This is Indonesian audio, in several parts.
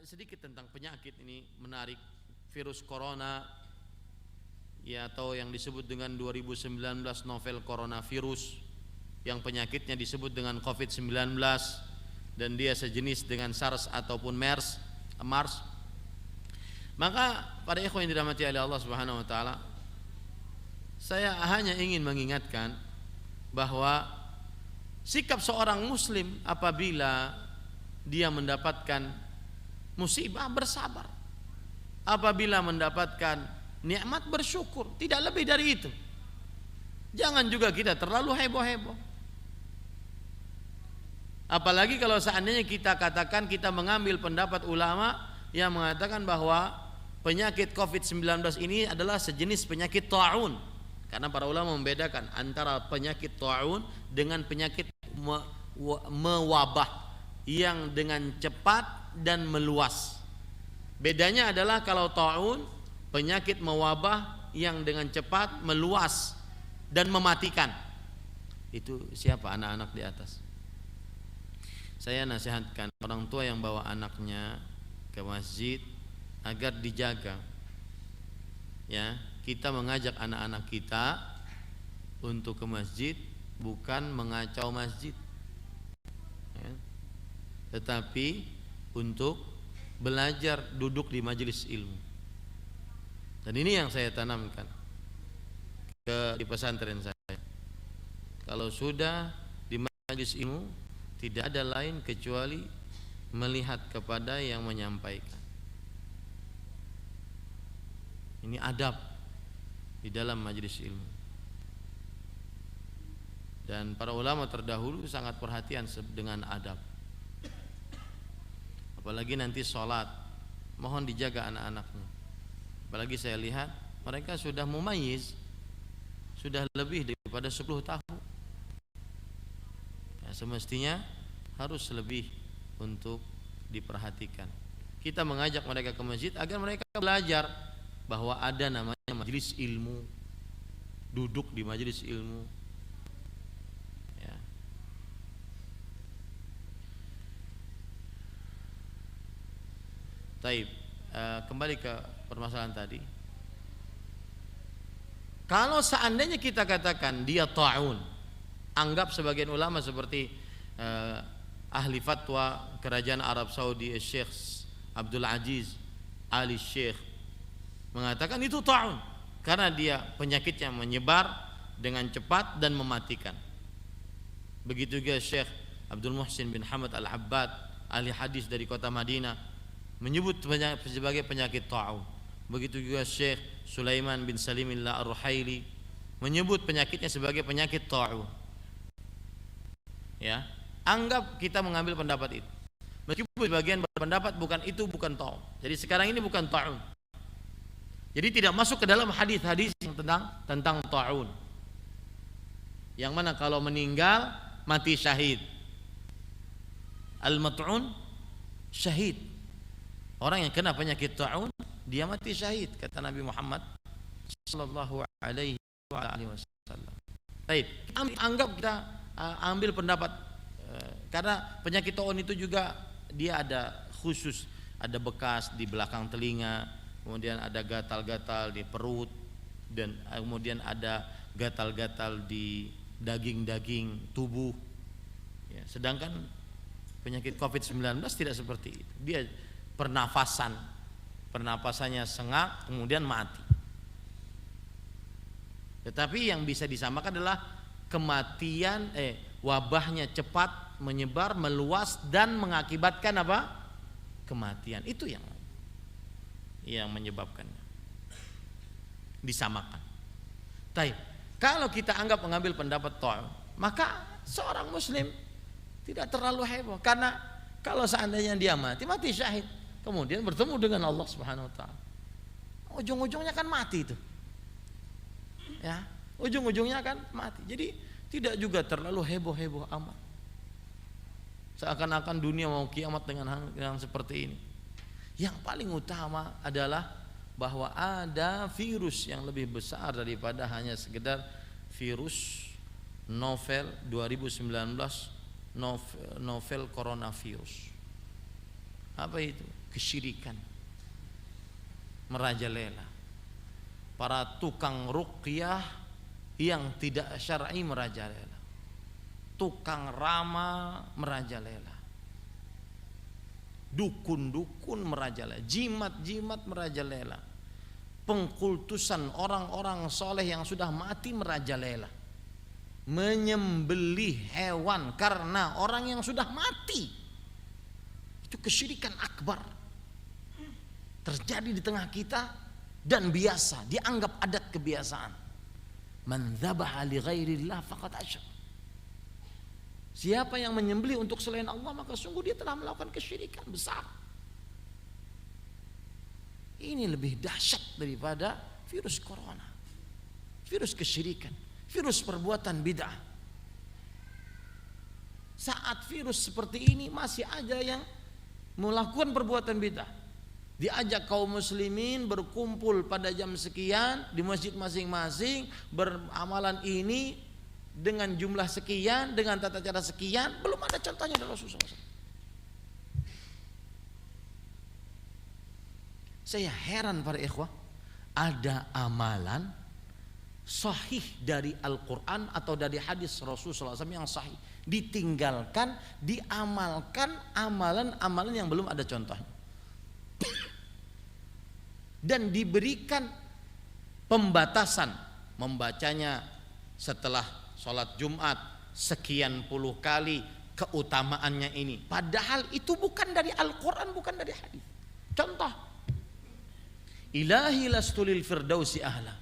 sedikit tentang penyakit ini menarik. Virus corona ya, atau yang disebut dengan 2019 novel coronavirus, yang penyakitnya disebut dengan COVID-19 dan dia sejenis dengan SARS ataupun MERS, MARS. Maka pada ikhwan yang dirahmati oleh Allah Subhanahu wa taala, saya hanya ingin mengingatkan bahwa sikap seorang muslim apabila dia mendapatkan musibah, bersabar. Apabila mendapatkan nikmat, bersyukur, tidak lebih dari itu. Jangan juga kita terlalu heboh-heboh. Apalagi kalau seandainya kita katakan kita mengambil pendapat ulama yang mengatakan bahwa penyakit COVID-19 ini adalah sejenis penyakit ta'un. Karena para ulama membedakan antara penyakit ta'un dengan penyakit mewabah yang dengan cepat dan meluas. Bedanya adalah kalau ta'un, penyakit mewabah yang dengan cepat, meluas dan mematikan. Itu siapa? Anak-anak di atas. Saya nasihatkan orang tua yang bawa anaknya ke masjid agar dijaga. Ya, kita mengajak anak-anak kita untuk ke masjid bukan mengacau masjid, ya, tetapi untuk belajar duduk di majelis ilmu. Dan ini yang saya tanamkan di pesantren saya. Kalau sudah di majelis ilmu, tidak ada lain kecuali melihat kepada yang menyampaikan. Ini adab di dalam majelis ilmu. Dan para ulama terdahulu sangat perhatian dengan adab. Apalagi nanti sholat, mohon dijaga anak-anaknya. Apalagi saya lihat mereka sudah mumayyiz, sudah lebih daripada 10 tahun. Ya, semestinya harus lebih untuk diperhatikan. Kita mengajak mereka ke masjid agar mereka belajar bahwa ada namanya majelis ilmu, duduk di majelis ilmu. Ya. Taib, kembali ke permasalahan tadi. Kalau seandainya kita katakan dia ta'un, anggap sebagian ulama seperti ahli fatwa kerajaan Arab Saudi, Syekh Abdul Aziz Ali Syekh, mengatakan itu ta'un karena dia penyakitnya menyebar dengan cepat dan mematikan. Begitu juga Syekh Abdul Muhsin bin Hamad Al-Abbad, ahli hadis dari kota Madinah, menyebut sebagai penyakit ta'un. Begitu juga Syekh Sulaiman bin Salimillah Ar-Ruhaili menyebut penyakitnya sebagai penyakit ta'un. Ya, anggap kita mengambil pendapat itu. Meskipun sebagian berpendapat bukan ta'un. Jadi sekarang ini bukan ta'un. Jadi tidak masuk ke dalam hadis-hadis yang tentang ta'un. Yang mana kalau meninggal mati syahid. Al-mat'un syahid. Orang yang kena penyakit ta'un dia mati syahid, kata Nabi Muhammad sallallahu alaihi wasallam. Baik, anggap kita ambil pendapat karena penyakit ta'un itu juga dia ada khusus, ada bekas di belakang telinga, kemudian ada gatal-gatal di perut, dan kemudian ada gatal-gatal di daging-daging tubuh. Ya, sedangkan penyakit COVID-19 tidak seperti itu. Dia pernapasannya sengak kemudian mati. Tetapi yang bisa disamakan adalah kematian, wabahnya cepat menyebar, meluas dan mengakibatkan apa? Kematian. Itu yang menyebabkannya. Disamakan. Baik. Kalau kita anggap mengambil pendapat ta'un, maka seorang muslim tidak terlalu heboh, karena kalau seandainya dia mati syahid, kemudian bertemu dengan Allah Subhanahu wa taala, ujung-ujungnya kan mati itu. Ya, ujung-ujungnya kan mati. Jadi tidak juga terlalu heboh-heboh amat. Seakan-akan dunia mau kiamat dengan yang seperti ini. Yang paling utama adalah bahwa ada virus yang lebih besar daripada hanya sekedar virus novel 2019 novel coronavirus. Apa itu? kesyirikan merajalela. Para tukang ruqyah yang tidak syar'i merajalela. Tukang ramal merajalela. Dukun-dukun merajalela, jimat-jimat merajalela. Pengkultusan orang-orang soleh yang sudah mati merajalela. Menyembelih hewan karena orang yang sudah mati. Itu kesyirikan akbar. Terjadi di tengah kita dan biasa, dianggap adat kebiasaan. Man dzabaha li ghairillah faqad asyrak. Siapa yang menyembelih untuk selain Allah, maka sungguh dia telah melakukan kesyirikan besar. Ini lebih dahsyat daripada virus corona, virus kesyirikan, virus perbuatan bid'ah. Saat virus seperti ini masih ada yang melakukan perbuatan bid'ah. Diajak kaum muslimin berkumpul pada jam sekian di masjid masing-masing, beramalan ini dengan jumlah sekian, dengan tata cara sekian, belum ada contohnya dari Rasulullah SAW. Saya heran para ikhwah, ada amalan sahih dari Al-Quran atau dari hadis Rasulullah SAW yang sahih, ditinggalkan, diamalkan amalan-amalan yang belum ada contohnya, dan diberikan pembatasan membacanya setelah sholat Jumat sekian puluh kali, keutamaannya ini, padahal itu bukan dari Al-Quran, bukan dari hadis. Contoh, ilahi lastu lil firdausi ahla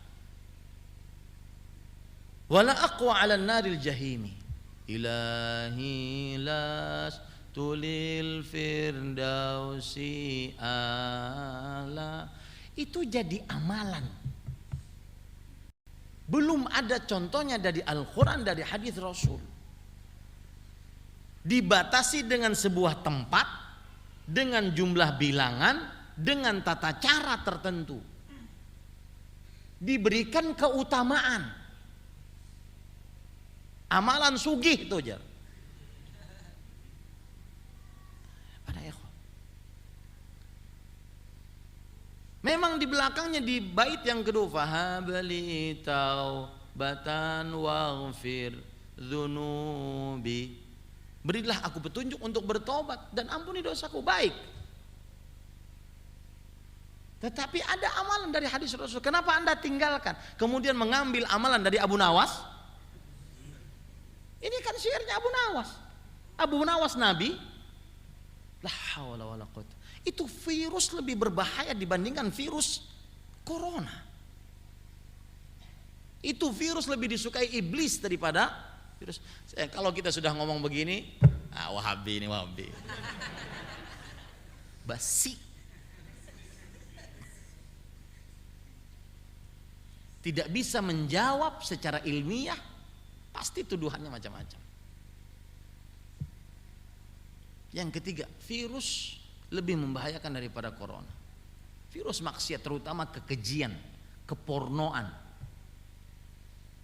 wala aqwa ala naril jahimi, ilahi lastu lil firdausi ahla. Itu jadi amalan, belum ada contohnya dari Al-Quran, dari hadis Rasul. Dibatasi dengan sebuah tempat, dengan jumlah bilangan, dengan tata cara tertentu, diberikan keutamaan. Amalan sugih itu aja. Memang di belakangnya di bait yang kedua, fahabli taubatan waghfir dzunubi, berilah aku petunjuk untuk bertobat dan ampuni dosaku. Baik. Tetapi ada amalan dari hadis Rasul, kenapa Anda tinggalkan? Kemudian mengambil amalan dari Abu Nawas. Ini kan syiarnya Abu Nawas. Abu Nawas Nabi. La haula wala quwwata. Itu virus lebih berbahaya dibandingkan virus corona. Itu virus lebih disukai iblis daripada virus. Kalau kita sudah ngomong begini, Wahabi ini Wahabi. Basi. Tidak bisa menjawab secara ilmiah, pasti tuduhannya macam-macam. Yang ketiga, virus lebih membahayakan daripada corona. Virus maksiat, terutama kekejian, kepornoan,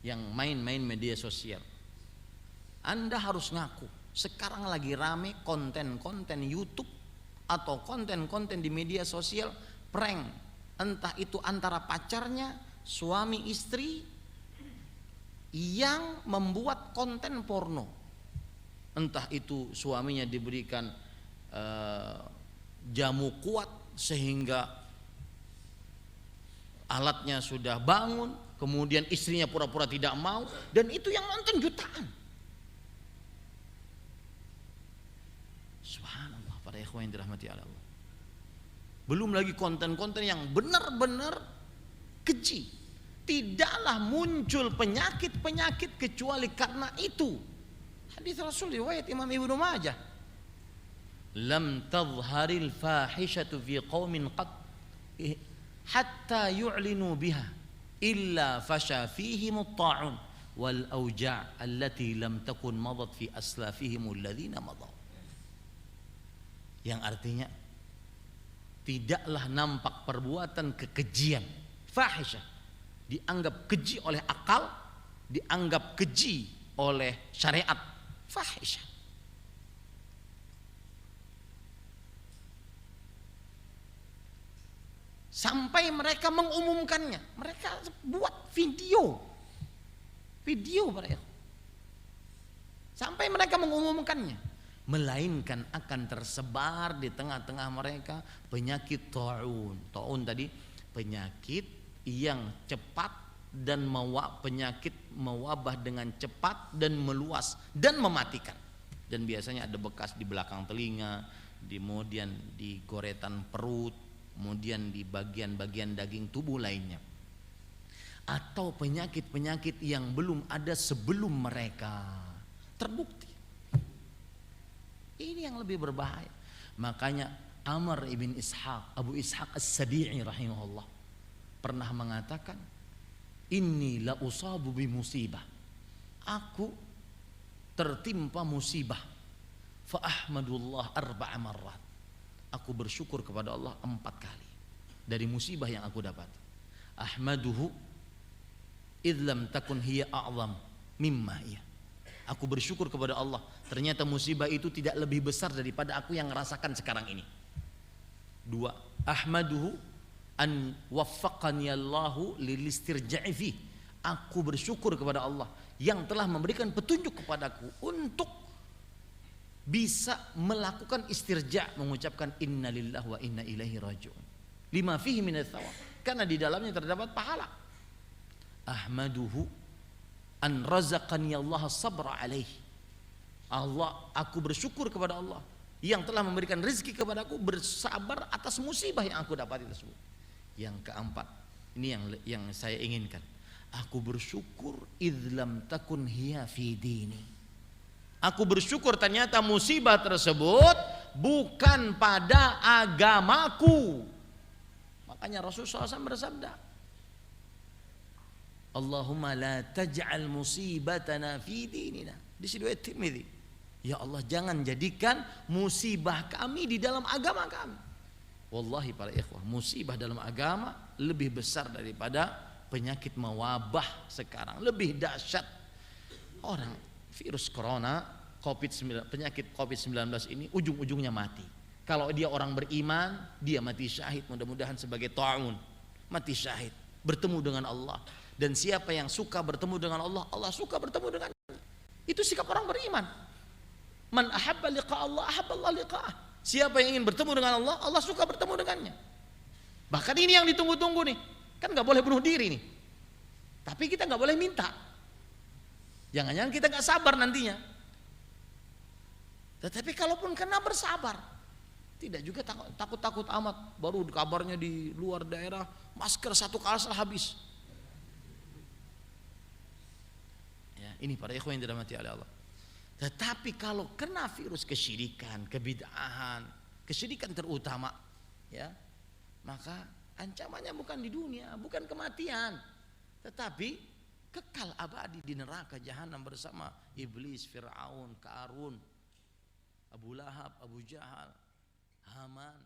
yang main-main media sosial. Anda harus ngaku, sekarang lagi rame konten-konten YouTube atau konten-konten di media sosial prank, entah itu antara pacarnya, suami istri, yang membuat konten porno. Entah itu suaminya diberikan jamu kuat sehingga alatnya sudah bangun, kemudian istrinya pura-pura tidak mau, dan itu yang nonton jutaan. Subhanallah, para ikhwan yang dirahmati Allah. Belum lagi konten-konten yang benar-benar keji. Tidaklah muncul penyakit-penyakit kecuali karena itu. Hadis Rasul riwayat Imam Ibnu Majah. Lam tadhharil fahishatu fi qaumin qad hatta yu'linu biha illa fasha fihim at-ta'un wal awja' allati lam takun madat fi aslafihim alladhina madaw. Yang artinya, tidaklah nampak perbuatan kekejian, fahisyah, dianggap keji oleh akal, dianggap keji oleh syariat, fahisyah. Sampai mereka mengumumkannya. Mereka buat video para ikhwan. Sampai mereka mengumumkannya. Melainkan akan tersebar di tengah-tengah mereka penyakit ta'un. Ta'un tadi penyakit yang cepat dan penyakit mewabah dengan cepat dan meluas dan mematikan. Dan biasanya ada bekas di belakang telinga, kemudian di goretan perut, kemudian di bagian-bagian daging tubuh lainnya. Atau penyakit-penyakit yang belum ada sebelum mereka terbukti. Ini yang lebih berbahaya. Makanya Amr ibn Ishaq, Abu Ishaq As-Sabi'i rahimahullah pernah mengatakan, inni la usabu bi musibah. Aku tertimpa musibah. Fa ahmadullah arba'a marrat. Aku bersyukur kepada Allah 4 kali dari musibah yang aku dapat. Ahmaduhu idh lam takun hiya a'zam mimma hiya. Aku bersyukur kepada Allah, ternyata musibah itu tidak lebih besar daripada aku yang merasakan sekarang ini. 2. Ahmaduhu an waffaqani Allahu lil istirja'i fi. Aku bersyukur kepada Allah yang telah memberikan petunjuk kepadaku untuk bisa melakukan istirja', mengucapkan innalillahi wa inna ilaihi raji'un. Lima fihi minats thawab, karena di dalamnya terdapat pahala. Ahmaduhu an razaqani Allah sabra alaihi. Aku bersyukur kepada Allah yang telah memberikan rezeki kepadaku bersabar atas musibah yang aku dapati tersebut. Yang keempat, ini yang saya inginkan. Aku bersyukur idh lam takun hiya fi dini. Aku bersyukur ternyata musibah tersebut bukan pada agamaku. Makanya Rasulullah SAW bersabda, Allahumma la taj'al musibatana fi dinina. Di riwayat Tirmidzi, ya Allah jangan jadikan musibah kami di dalam agama kami. Wallahi para ikhwah, musibah dalam agama lebih besar daripada penyakit mewabah sekarang, lebih dahsyat. Orang virus corona, penyakit COVID-19 ini ujung-ujungnya mati. Kalau dia orang beriman, dia mati syahid, mudah-mudahan sebagai ta'un, mati syahid, bertemu dengan Allah. Dan siapa yang suka bertemu dengan Allah, Allah suka bertemu dengan. Itu sikap orang beriman. Man ahabba liqa Allah, ahabba Allah liqa'ah. Siapa yang ingin bertemu dengan Allah, Allah suka bertemu dengannya. Bahkan ini yang ditunggu-tunggu nih. Kan gak boleh bunuh diri nih. Tapi kita gak boleh minta. Jangan-jangan kita gak sabar nantinya. Tetapi kalaupun kena bersabar. Tidak juga takut-takut amat. Baru kabarnya di luar daerah, masker 1 kalsel habis. Ini para ikhwan yang dirahmati oleh Allah. Tetapi kalau kena virus kesyirikan, kebid'ahan, kesyirikan terutama, ya, maka ancamannya bukan di dunia, bukan kematian, tetapi kekal abadi di neraka jahanam bersama iblis, Fir'aun, Qarun, Abu Lahab, Abu Jahal, Haman,